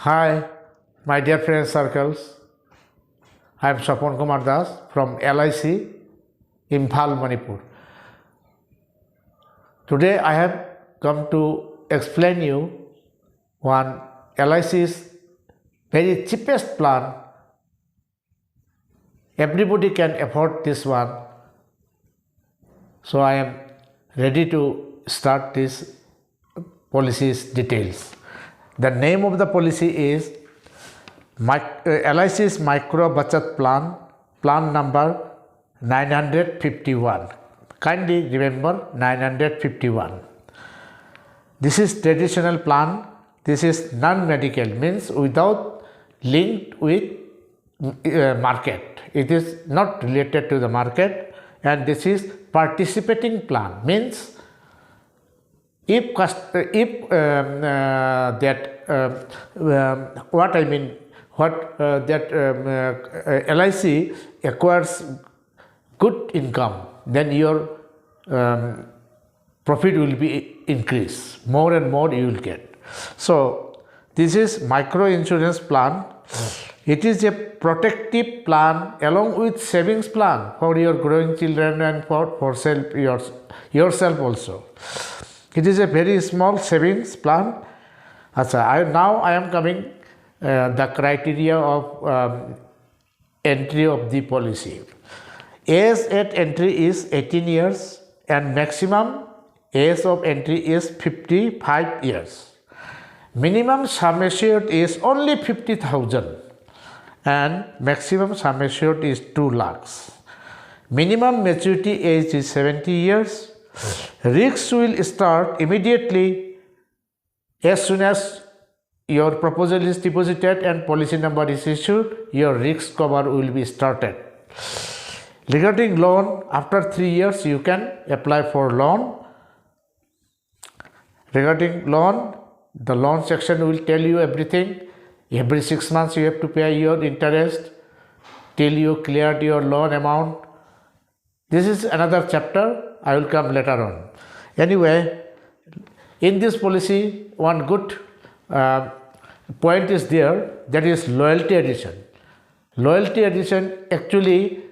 Hi, my dear friends circles. I am Swapon Kumar Das from LIC, Imphal, Manipur. Today I have come to explain you one LIC's very cheapest plan. Everybody can afford this one. So I am ready to start this policy's details. The name of the policy is LIC's Micro Bachat Plan number 951. Kindly remember 951. This is traditional plan. This is non-medical, means without linked with market. It is not related to the market, and this is participating plan, means if LIC acquires good income, then your profit will be increased. More and more you will get. So this is micro insurance plan. It is a protective plan along with savings plan for your growing children and for yourself also. It is a very small savings plan. Now I am coming the criteria of entry of the policy. Age at entry is 18 years and maximum age of entry is 55 years. Minimum sum assured is only 50,000 and maximum sum assured is 2 lakhs. Minimum maturity age is 70 years. Risks will start immediately as soon as your proposal is deposited and policy number is issued. Your risk cover will be started. Regarding loan, after 3 years you can apply for loan. Regarding loan, the loan section will tell you everything. Every 6 months you have to pay your interest till you cleared your loan amount. This is another chapter. I will come later on. Anyway, in this policy, one good point is there, that is loyalty addition. Loyalty addition, actually,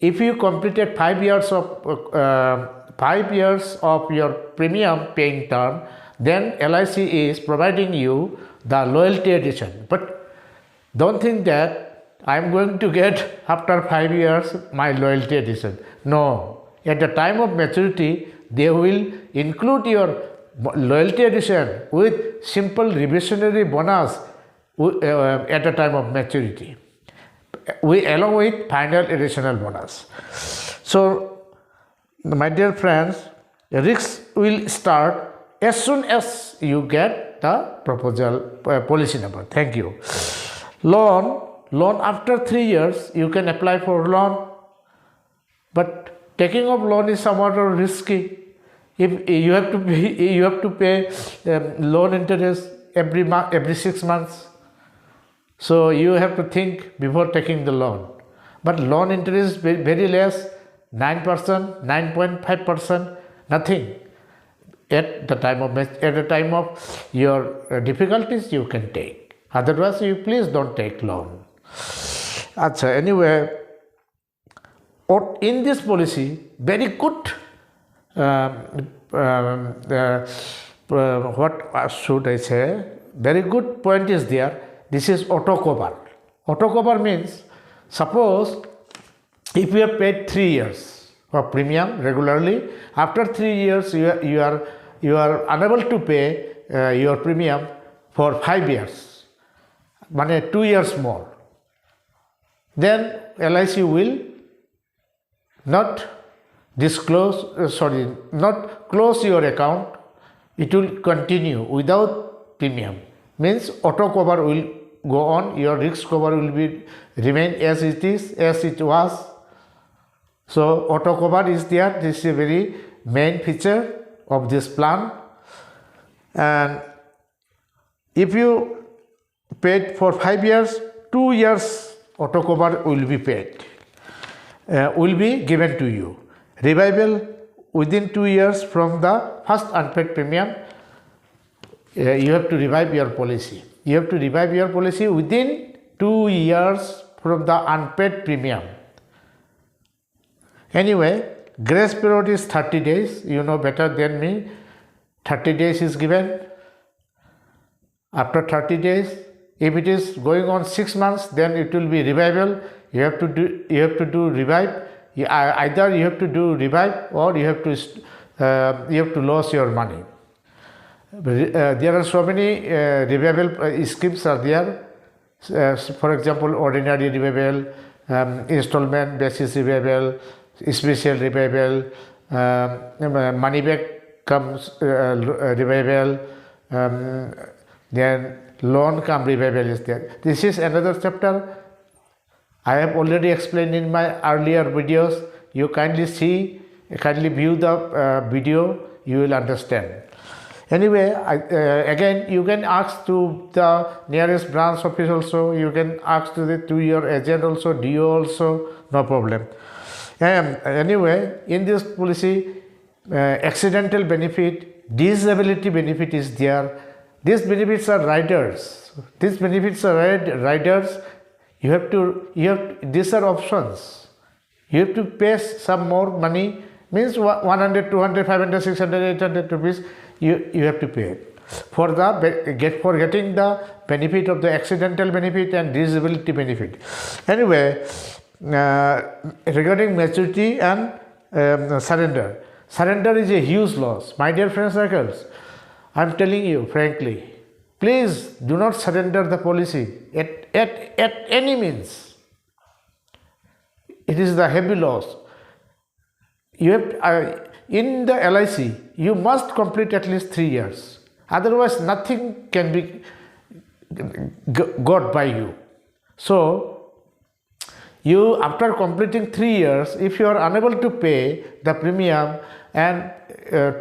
if you completed 5 years of your premium paying term, then LIC is providing you the loyalty addition. But don't think that I am going to get after 5 years my loyalty addition. No. At the time of maturity, they will include your loyalty addition with simple reversionary bonus at the time of maturity, along with final additional bonus. So, my dear friends, risks will start as soon as you get the proposal policy number. Thank you. Loan after 3 years you can apply for loan, but taking of loan is somewhat risky. If you have to pay loan interest every 6 months. So you have to think before taking the loan. But loan interest is very less, 9%, 9.5%, nothing. At the time of your difficulties you can take. Otherwise you please don't take loan. Anyway, in this policy, very good, what should I say, very good point is there. This is auto cover. Auto cover means, suppose if you have paid 3 years of premium regularly, after 3 years you are unable to pay your premium for 5 years, 2 years more, then LIC will not close your account. It will continue without premium. Means auto cover will go on. Your risk cover will remain as it was. So auto cover is there. This is a very main feature of this plan. And if you paid for 5 years, 2 years auto cover will be paid. Will be given to you. Revival within 2 years from the first unpaid premium, you have to revive your policy. you have to revive your policy within 2 years from the unpaid premium. Anyway, grace period is 30 days. You know better than me. 30 days is given. After 30 days, if it is going on 6 months, then it will be revival. You have to do revive. Either you have to do revive or you have to lose your money. There are so many revival schemes are there. For example, ordinary revival, installment basis revival, special revival, money back comes revival, then loan come revival is there. This is another chapter. I have already explained in my earlier videos. You kindly view the video, you will understand. Anyway, again, you can ask to the nearest branch office also, you can ask to your agent also, DO also, no problem. Anyway, in this policy, accidental benefit, disability benefit is there. These benefits are riders. These benefits are riders. These are options. You have to pay some more money, means 100, 200, 500, 600, 800 rupees. You have to pay for getting the benefit of the accidental benefit and disability benefit. Anyway, regarding maturity and surrender. Surrender is a huge loss. My dear friend circles, I am telling you frankly, please do not surrender the policy at any means. It is the heavy loss. You have in the LIC, you must complete at least 3 years. Otherwise, nothing can be got by you. So, you after completing 3 years, if you are unable to pay the premium, and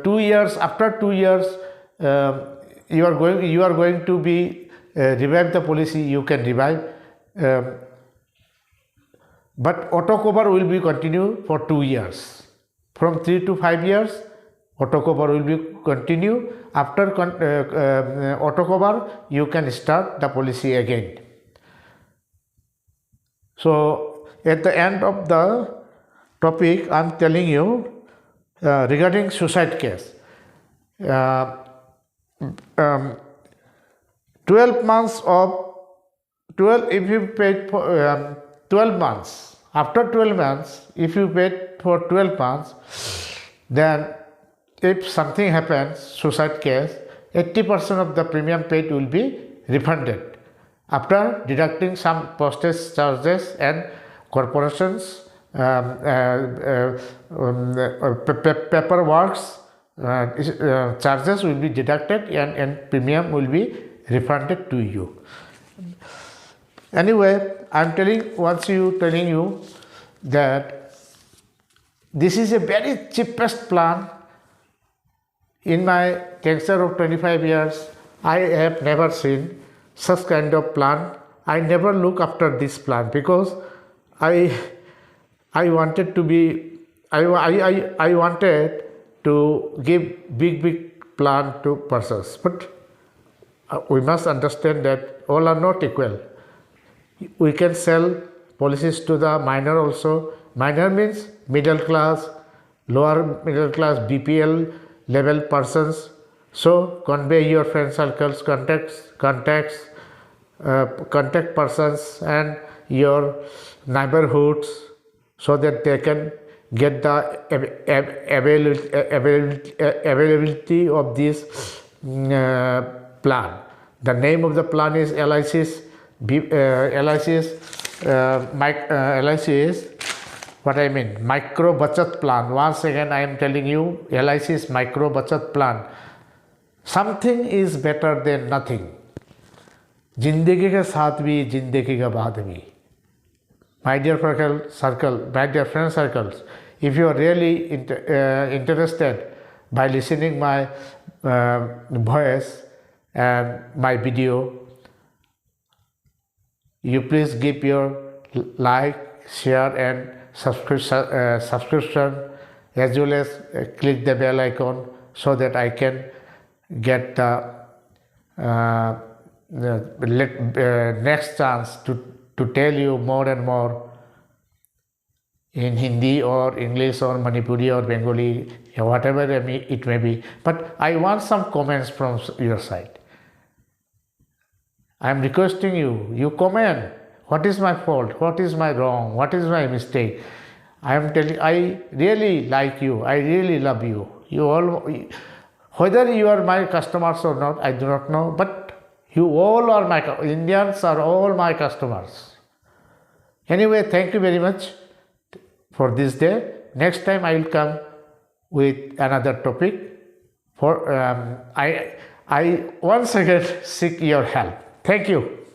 2 years after 2 years, you are going to be revive the policy. You can revive, but auto cover will be continue for 2 years. From 3 to 5 years, auto cover will be continue. After auto cover, you can start the policy again. So, at the end of the topic, I am telling you regarding suicide case. 12 months of 12, if you paid for 12 months, after 12 months, if you paid for 12 months, then if something happens, suicide case, 80% of the premium paid will be refunded after deducting some postage charges and corporations paperwork charges will be deducted and premium will be refunded to you. Anyway, I am telling you that this is a very cheapest plan. In my tenure of 25 years, I have never seen such kind of plan. I never look after this plan because I wanted to be I wanted to give big plan to persons, but we must understand that all are not equal. We can sell policies to the minor also. Minor means middle class, lower middle class, BPL level persons. So convey your friend circles, contact persons and your neighborhoods so that they can get the availability of this plan. The name of the plan is LIC's. LIC is what I mean, micro bachat plan. Once again I am telling you, LIC is micro bachat plan. Something is better than nothing. जिंदगी के साथ भी जिंदगी के बाद भी. My dear friend circles, if you are really interested by listening my voice and my video, you please give your like, share and subscription, as well as click the bell icon so that I can get the next chance to tell you more and more in Hindi or English or Manipuri or Bengali, whatever it may be. But I want some comments from your side. I am requesting you, you comment. What is my fault? What is my wrong? What is my mistake? I am telling, I really like you. I really love you. You all, whether you are my customers or not, I do not know. But you all are my, Indians are all my customers. Anyway, thank you very much for this day. Next time I will come with another topic. For I once again seek your help. Thank you.